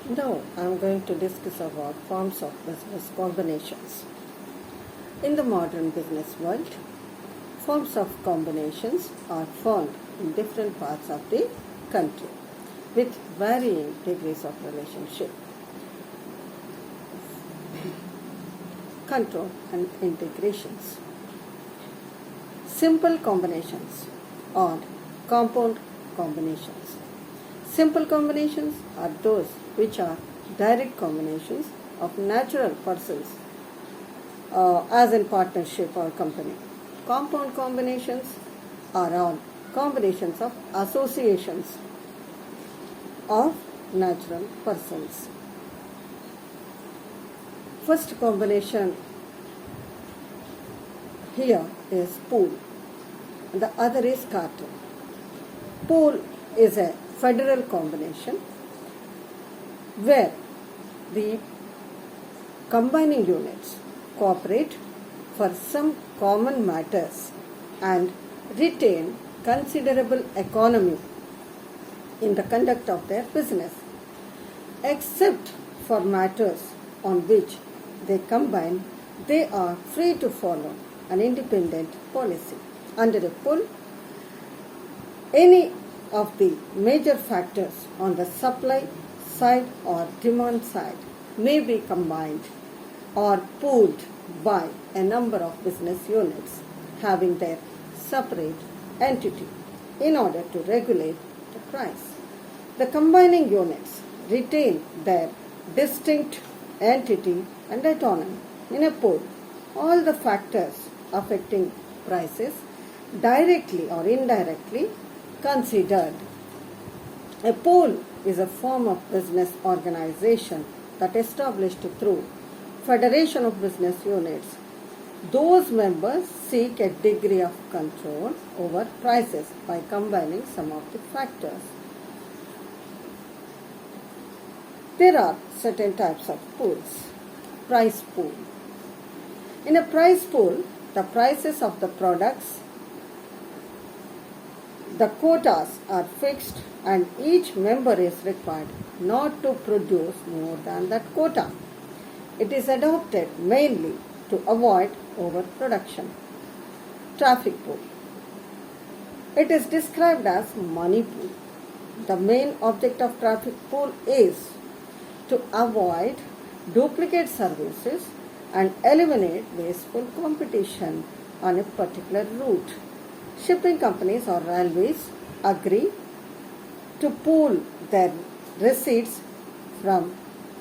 Now I am going to discuss about forms of business combinations. In the modern business world, forms of combinations are found in different parts of the country with varying degrees of relationship, control and integrations. Simple combinations or compound combinations. Simple combinations are those which are direct combinations of natural persons as in partnership or company. Compound combinations are all combinations of associations of natural persons. First combination here is pool, and the other is cartel. Pool is a federal combination where the combining units cooperate for some common matters and retain considerable economy in the conduct of their business, except for matters on which they combine. They are free to follow an independent policy. Under a pool, any of the major factors on the supply side or demand side may be combined or pooled by a number of business units having their separate entity in order to regulate the price. The combining units retain their distinct entity and autonomy. In a pool, all the factors affecting prices directly or indirectly considered. A pool is a form of business organization that established through federation of business units. Those members seek a degree of control over prices by combining some of the factors. There are certain types of pools. Price pool. In a price pool, the prices of the products, the quotas are fixed and each member is required not to produce more than that quota. It is adopted mainly to avoid overproduction. Traffic pool. It is described as money pool. The main object of traffic pool is to avoid duplicate services and eliminate wasteful competition on a particular route. Shipping companies or railways agree to pool their receipts from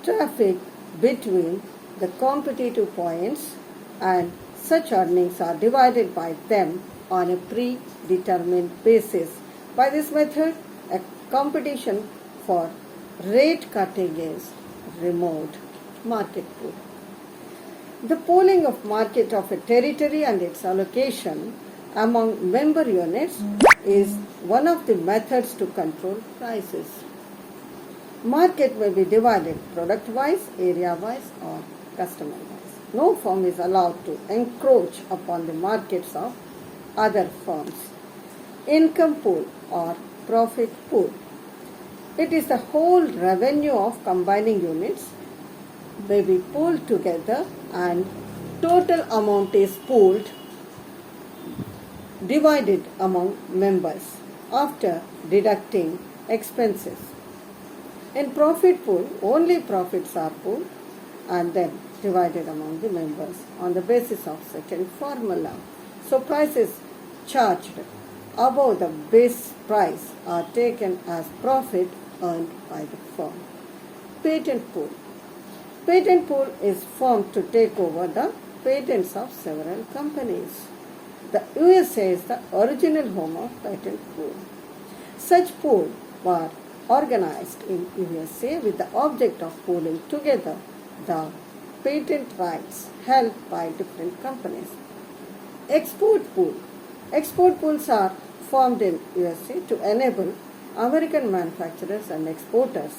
traffic between the competitive points, and such earnings are divided by them on a predetermined basis. By this method, a competition for rate cutting is removed. Market pool. The pooling of market of a territory and its allocation among member units is one of the methods to control prices. Market may be divided product-wise, area-wise or customer-wise. No firm is allowed to encroach upon the markets of other firms. Income pool or profit pool. It is the whole revenue of combining units may be pooled together and total amount is pooled, divided among members after deducting expenses. In profit pool, only profits are pooled and then divided among the members on the basis of certain formula. So prices charged above the base price are taken as profit earned by the firm. Patent pool. Patent pool is formed to take over the patents of several companies. The USA is the original home of patent pool. Such pool were organized in USA with the object of pooling together the patent rights held by different companies. Export pool. Export pools are formed in USA to enable American manufacturers and exporters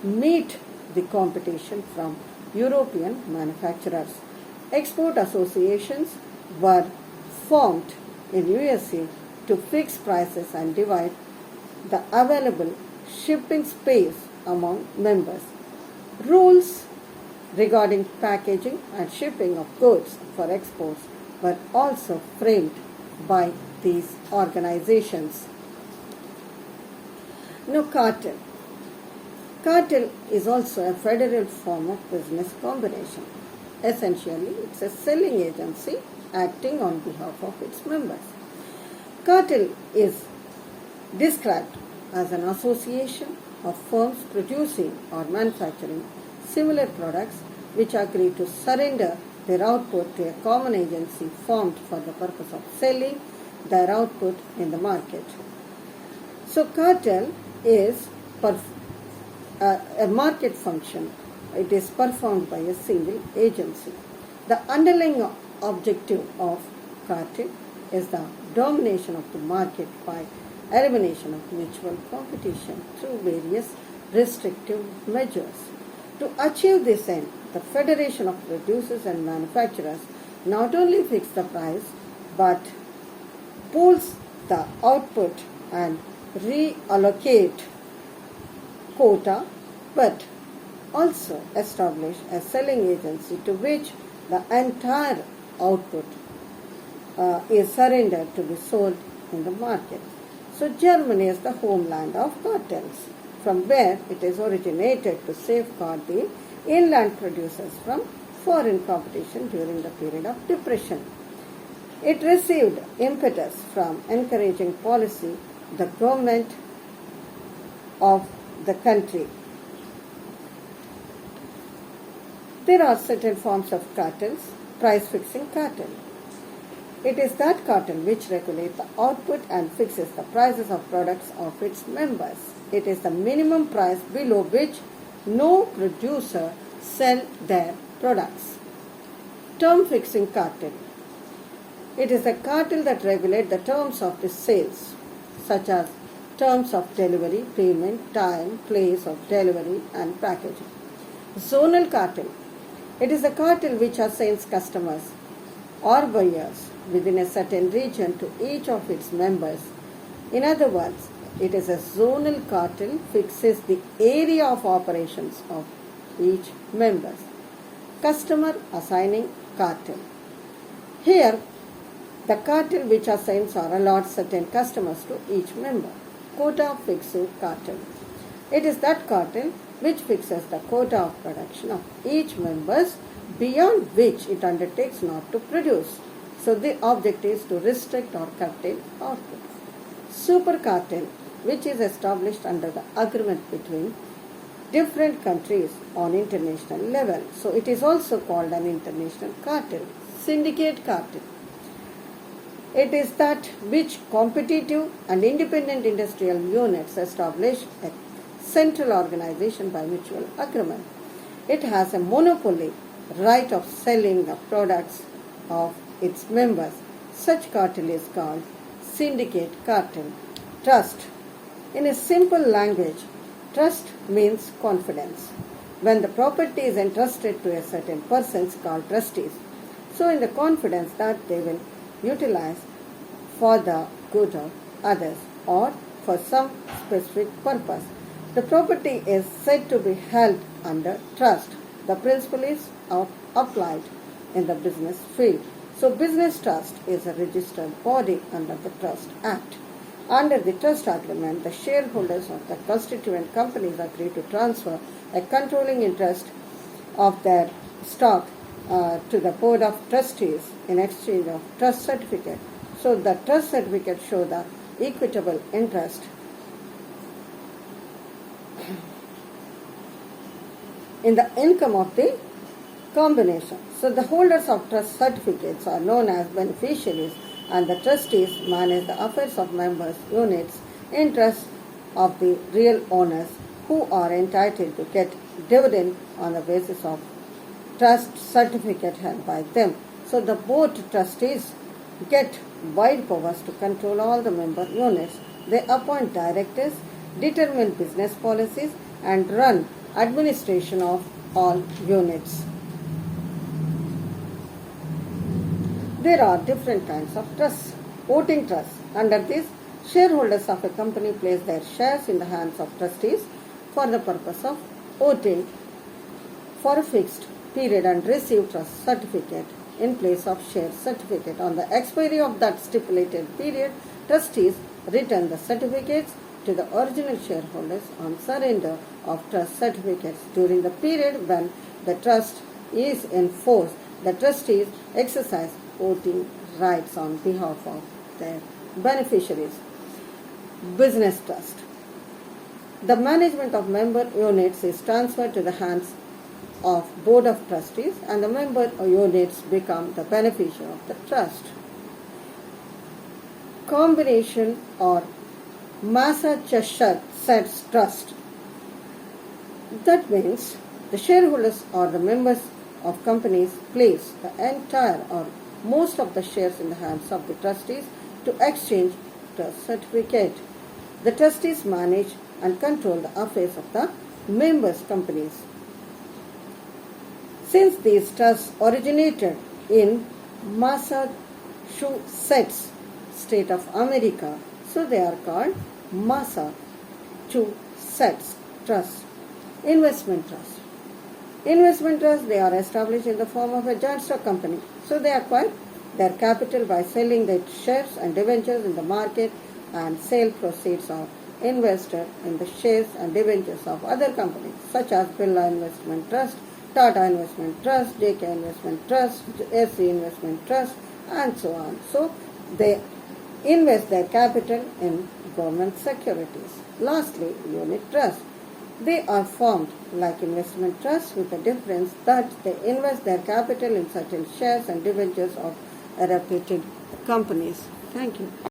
meet the competition from European manufacturers. Export associations were formed in USA to fix prices and divide the available shipping space among members. Rules regarding packaging and shipping of goods for exports were also framed by these organizations. Now, cartel. Cartel is also a federal form of business combination. Essentially, it's a selling agency acting on behalf of its members. Cartel is described as an association of firms producing or manufacturing similar products which agree to surrender their output to a common agency formed for the purpose of selling their output in the market. So, cartel is a market function. It is performed by a single agency. The underlying objective of cartel is the domination of the market by elimination of mutual competition through various restrictive measures. To achieve this end, the Federation of Producers and Manufacturers not only fix the price but pools the output and reallocate quota, but also establish a selling agency to which the entire output is surrendered to be sold in the market. So Germany is the homeland of cartels, from where it is originated to safeguard the inland producers from foreign competition during the period of depression. It received impetus from encouraging policy the government of the country. There are certain forms of cartels. Price fixing cartel. It is that cartel which regulates the output and fixes the prices of products of its members. It is the minimum price below which no producer sell their products. Term fixing cartel. It is a cartel that regulates the terms of the sales, such as terms of delivery, payment, time, place of delivery, and packaging. Zonal cartel. It is a cartel which assigns customers or buyers within a certain region to each of its members. In other words, it is a zonal cartel fixes the area of operations of each member. Customer assigning cartel. Here, the cartel which assigns or allots certain customers to each member. Quota fixing cartel. It is that cartel which fixes the quota of production of each member beyond which it undertakes not to produce. So the object is to restrict or curtail output. Super cartel, which is established under the agreement between different countries on international level. So it is also called an international cartel. Syndicate cartel. It is that which competitive and independent industrial units establish a central organization by mutual agreement. It has a monopoly right of selling the products of its members. Such cartel is called syndicate cartel. Trust. In a simple language, trust means confidence. When the property is entrusted to a certain persons called trustees, so in the confidence that they will utilize for the good of others or for some specific purpose. The property is said to be held under trust. The principle is applied in the business field. So business trust is a registered body under the Trust Act. Under the trust agreement, the shareholders of the constituent companies agree to transfer a controlling interest of their stock to the board of trustees in exchange of trust certificate. So the trust certificate show the equitable interest in the income of the combination. So the holders of trust certificates are known as beneficiaries, and the trustees manage the affairs of members' units, interests of the real owners who are entitled to get dividend on the basis of trust certificate held by them. So the board trustees get wide powers to control all the member units. They appoint directors, determine business policies, and run administration of all units. There are different kinds of trusts. Voting trusts. Under this, shareholders of a company place their shares in the hands of trustees for the purpose of voting for a fixed period and receive trust certificate in place of share certificate. On the expiry of that stipulated period, trustees return the certificates to the original shareholders on surrender of trust certificates. During the period when the trust is in force, the trustees exercise voting rights on behalf of their beneficiaries. Business trust. The management of member units is transferred to the hands of Board of Trustees, and the member units become the beneficiary of the trust. Combination or Massachusetts Trust. That means the shareholders or the members of companies place the entire or most of the shares in the hands of the trustees to exchange trust certificate. The trustees manage and control the affairs of the members' companies. Since these trusts originated in Massachusetts, state of America, so they are called Massachusetts Trust. Investment Trust. Investment trusts, they are established in the form of a joint stock company. So they acquire their capital by selling their shares and debentures in the market, and sale proceeds are invested in the shares and debentures of other companies such as Birla Investment Trust, Tata Investment Trust, JK Investment Trust, SC Investment Trust, and so on. So they invest their capital in government securities. Lastly, unit trust. They are formed like investment trusts with the difference that they invest their capital in certain shares and debentures of reputed companies. Thank you.